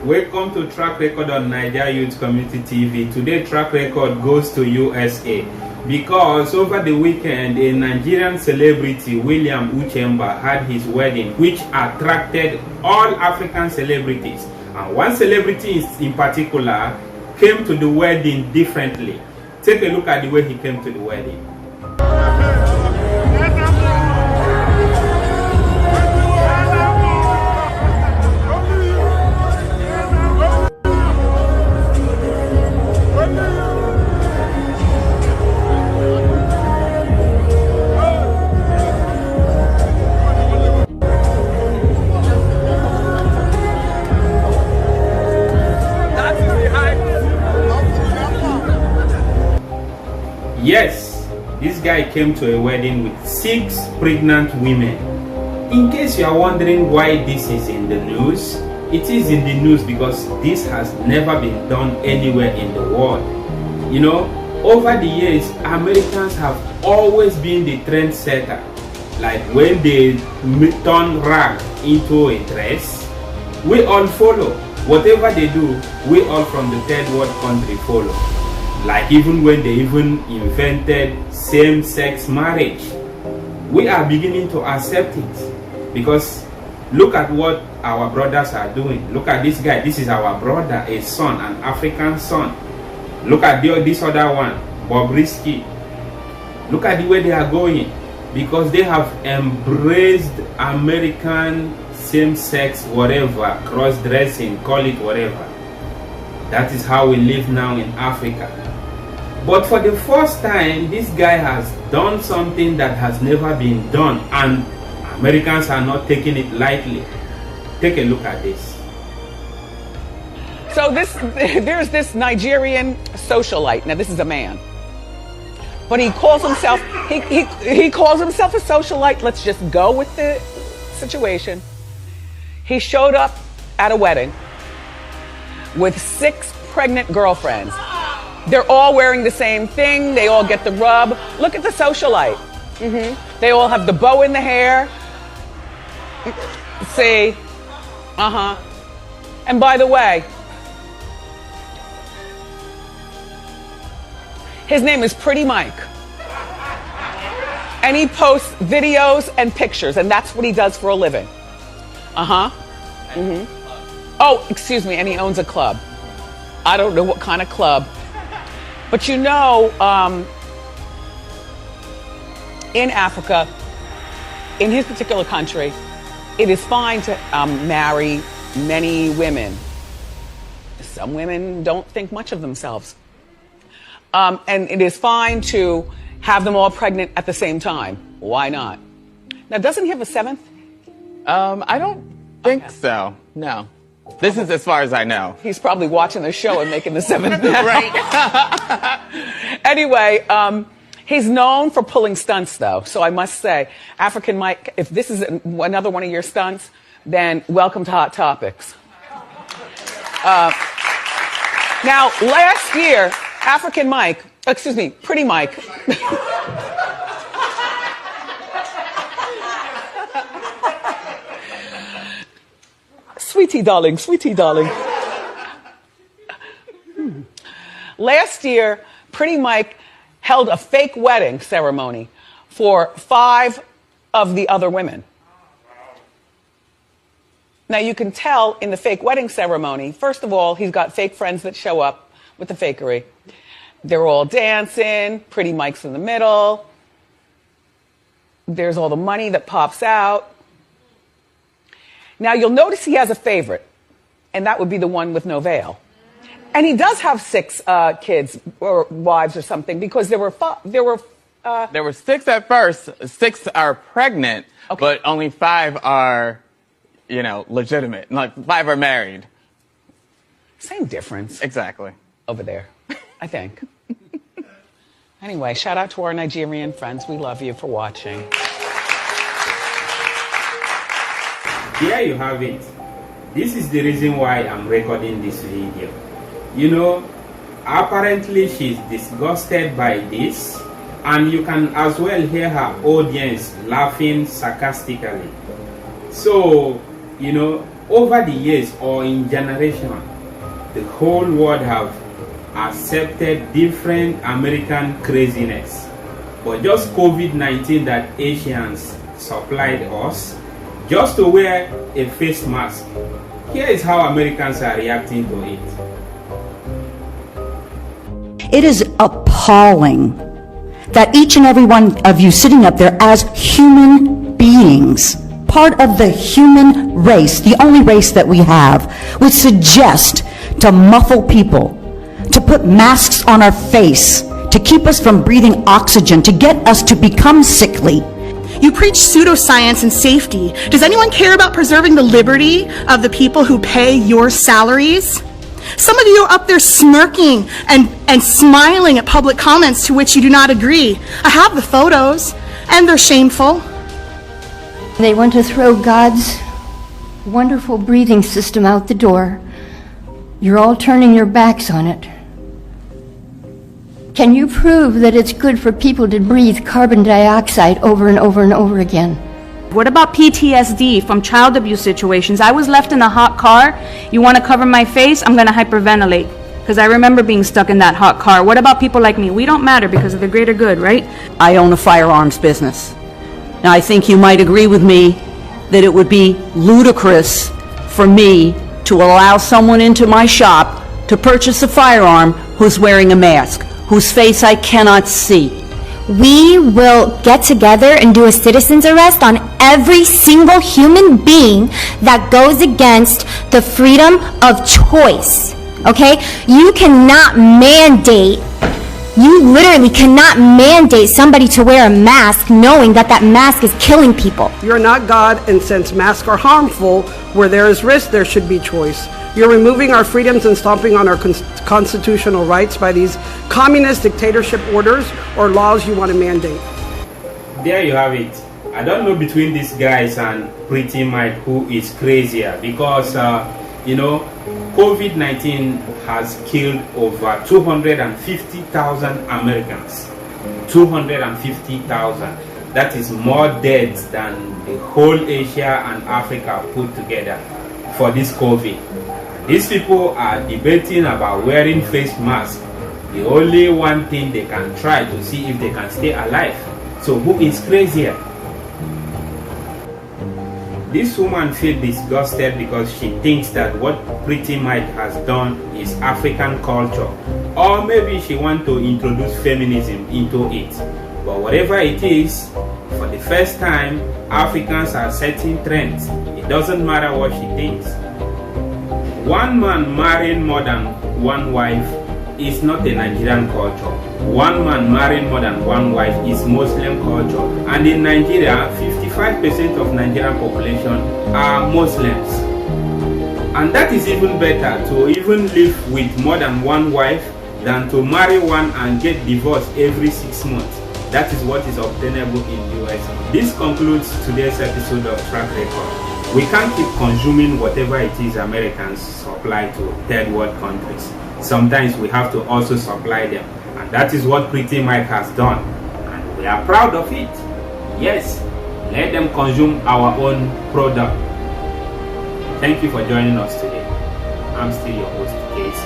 Welcome to Track Record on Nigeria Youth Community TV. Today Track Record goes to USA because over the weekend a Nigerian celebrity, William Uchemba, had his wedding, which attracted all African celebrities. And one celebrity in particular came to the wedding differently. Take a look at the way he came to the wedding. Yes, this guy came to a wedding with 6 pregnant women. In case you are wondering why this is in the news, it is in the news because this has never been done anywhere in the world. You know, over the years, Americans have always been the trendsetter. Like when they turn rag into a dress, we all follow. Whatever they do, we all from the third world country follow. Like even when they even invented same-sex marriage, we are beginning to accept it. Because look at what our brothers are doing. Look at this guy. This is our brother, a son, an African son. Look at this other one, Bobrisky. Look at the way they are going. Because they have embraced American same-sex whatever, cross-dressing, call it whatever. That is how we live now in Africa. But for the first time, this guy has done something that has never been done, and Americans are not taking it lightly. Take a look at this. So there's this Nigerian socialite. Now this is a man, but he calls himself he calls himself a socialite. Let's just go with the situation. He showed up at a wedding with 6 pregnant girlfriends. They're all wearing the same thing. They all get the rub. Look at the socialite. They all have the bow in the hair. See? And by the way, his name is Pretty Mike. And he posts videos and pictures, and that's what he does for a living. Oh, excuse me, and he owns a club. I don't know what kind of club. But you know, in Africa, in his particular country, it is fine to marry many women. Some women don't think much of themselves. And it is fine to have them all pregnant at the same time. Why not? Now, doesn't he have a 7th? I don't think so, no. This is as far as I know. He's probably watching the show and making the 7th. Right. Anyway, he's known for pulling stunts, though. So I must say, African Mike, if this is another one of your stunts, then welcome to Hot Topics. Now, last year, Pretty Mike. Sweetie darling, sweetie darling. Last year, Pretty Mike held a fake wedding ceremony for 5 of the other women. Now you can tell in the fake wedding ceremony, first of all, he's got fake friends that show up with the fakery. They're all dancing, Pretty Mike's in the middle. There's all the money that pops out. Now, you'll notice he has a favorite, and that would be the one with no veil. And he does have 6 kids or wives or something, because there were 6 at first. 6 are pregnant, okay, but only 5 are, legitimate. Like 5 are married. Same difference. Exactly. Over there, I think. Anyway, shout out to our Nigerian friends. We love you for watching. There you have it. This is the reason why I'm recording this video. You know, apparently she's disgusted by this, and you can as well hear her audience laughing sarcastically. So, you know, Over the years or in generation, the whole world have accepted different American craziness. But just COVID-19 that Asians supplied us just to wear a face mask. Here is how Americans are reacting to it. It is appalling that each and every one of you sitting up there as human beings, part of the human race, the only race that we have, would suggest to muffle people, to put masks on our face, to keep us from breathing oxygen, to get us to become sickly. You preach pseudoscience and safety. Does anyone care about preserving the liberty of the people who pay your salaries? Some of you are up there smirking and smiling at public comments to which you do not agree. I have the photos, and they're shameful. They want to throw God's wonderful breathing system out the door. You're all turning your backs on it. Can you prove that it's good for people to breathe carbon dioxide over and over and over again? What about PTSD from child abuse situations? I was left in a hot car. You want to cover my face? I'm going to hyperventilate because I remember being stuck in that hot car. What about people like me? We don't matter because of the greater good, right? I own a firearms business. Now, I think you might agree with me that it would be ludicrous for me to allow someone into my shop to purchase a firearm who's wearing a mask, whose face I cannot see. We will get together and do a citizen's arrest on every single human being that goes against the freedom of choice, okay? You literally cannot mandate somebody to wear a mask knowing that that mask is killing people. You're not God, and since masks are harmful, where there is risk, there should be choice. You're removing our freedoms and stomping on our constitutional rights by these communist dictatorship orders or laws you want to mandate. There you have it. I don't know between these guys and Pretty Mike who is crazier, because COVID-19 has killed over 250,000 Americans. 250,000. That is more deaths than the whole Asia and Africa put together for this COVID. These people are debating about wearing face masks. The only one thing they can try to see if they can stay alive. So who is crazier? This woman feels disgusted because she thinks that what Pretty Mike has done is African culture. Or maybe she wants to introduce feminism into it. But whatever it is, for the first time, Africans are setting trends. It doesn't matter what she thinks. One man marrying more than one wife is not a Nigerian culture. One man marrying more than one wife is Muslim culture. And in Nigeria, 55% of Nigerian population are Muslims. And that is even better, to even live with more than one wife than to marry one and get divorced every 6 months. That is what is obtainable in US. This concludes today's episode of Track Record. We can't keep consuming whatever it is Americans supply to third world countries. Sometimes we have to also supply them. And that is what Pretty Mike has done. And we are proud of it. Yes, let them consume our own product. Thank you for joining us today. I'm still your host, Case.